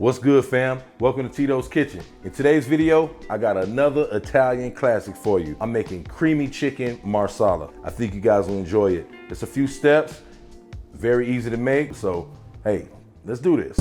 What's good, fam? Welcome to Tito's Kitchen. In today's video, I got another Italian classic for you. I'm making creamy chicken Marsala. I think you guys will enjoy it. It's a few steps, very easy to make, so hey, let's do this.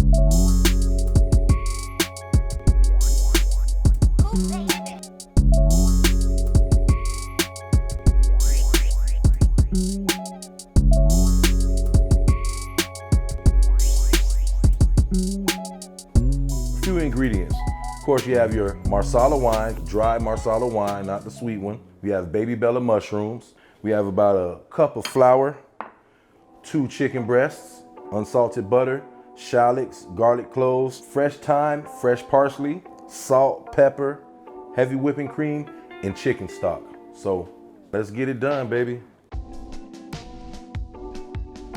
Few ingredients. Of course, you have your Marsala wine, dry Marsala wine, not the sweet one. We have baby bella mushrooms. We have about a cup of flour, 2 chicken breasts, unsalted butter, shallots, garlic cloves, fresh thyme, fresh parsley, salt, pepper, heavy whipping cream, and chicken stock. So let's get it done, baby.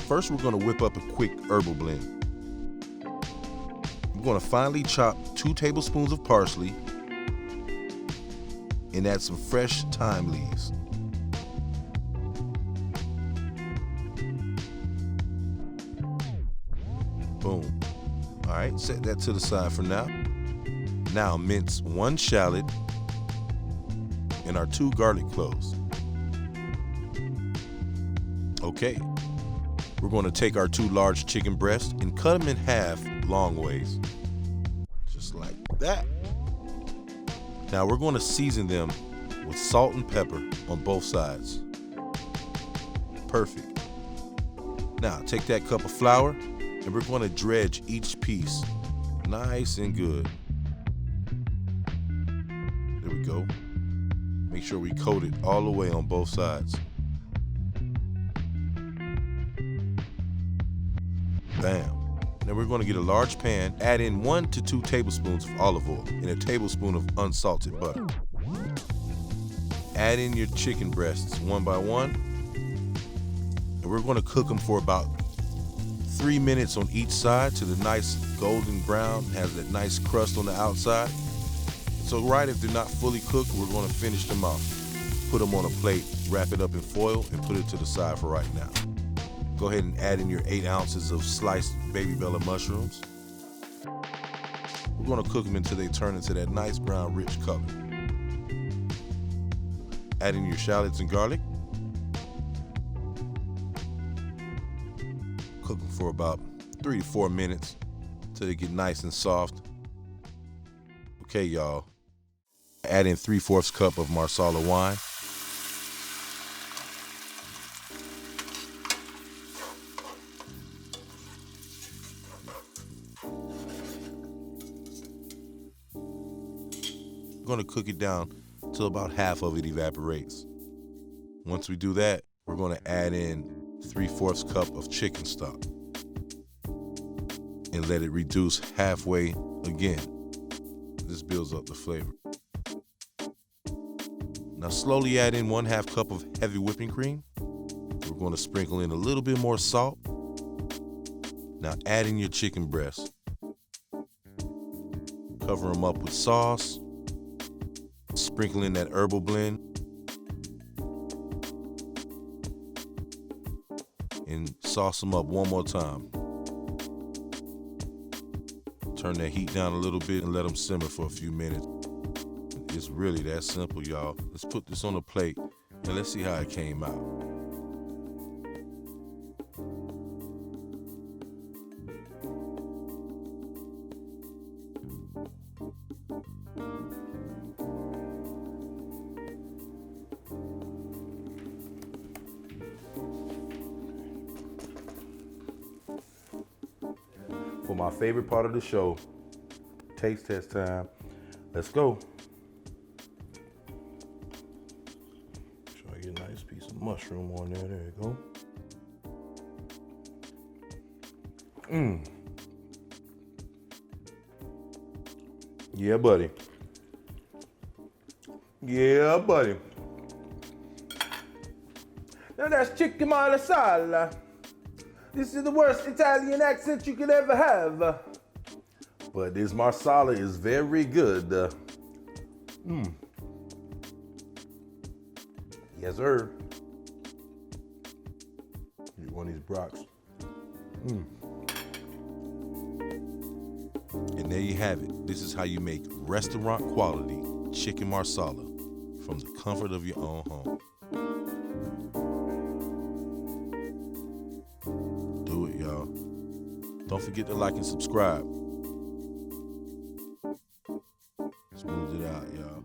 First, we're gonna whip up a quick herbal blend. We're gonna finely chop 2 tablespoons of parsley and add some fresh thyme leaves. Boom. All right, set that to the side for now. Now mince 1 shallot and our 2 garlic cloves. Okay. We're going to take our 2 large chicken breasts and cut them in half long ways. Just like that. Now we're going to season them with salt and pepper on both sides. Perfect. Now take that cup of flour and we're going to dredge each piece nice and good. There we go. Make sure we coat it all the way on both sides. Bam. Now we're going to get a large pan, add in 1 to 2 tablespoons of olive oil and a tablespoon of unsalted butter. Add in your chicken breasts one by one, and we're going to cook them for about 3 minutes on each side to the nice golden brown, has that nice crust on the outside. So right, if they're not fully cooked, we're going to finish them off. Put them on a plate, wrap it up in foil, and put it to the side for right now. Go ahead and add in your 8 ounces of sliced baby bella mushrooms. We're going to cook them until they turn into that nice brown, rich color. Add in your shallots and garlic. Cook them for about 3 to 4 minutes until they get nice and soft. Okay, y'all. Add in 3/4 cup of Marsala wine. We're going to cook it down till about half of it evaporates. Once we do that, we're going to add in 3/4 cup of chicken stock and let it reduce halfway again. This builds up the flavor. Now slowly add in 1/2 cup of heavy whipping cream. We're going to sprinkle in a little bit more salt. Now add in your chicken breasts. Cover them up with sauce. Sprinkle in that herbal blend and sauce them up one more time. Turn that heat down a little bit and let them simmer for a few minutes. It's really that simple, y'all. Let's put this on a plate and let's see how it came out. For my favorite part of the show, taste test time. Let's go. Try to get a nice piece of mushroom on there. There you go. Yeah, buddy. Yeah, buddy. Now that's chicken Marsala. This is the worst Italian accent you could ever have. But this Marsala is very good. Yes, sir. Get one of these brocks. there you have it. This is how you make restaurant quality chicken marsala from the comfort of your own home. Do it, y'all. Don't forget to like and subscribe. Smooth it out, y'all.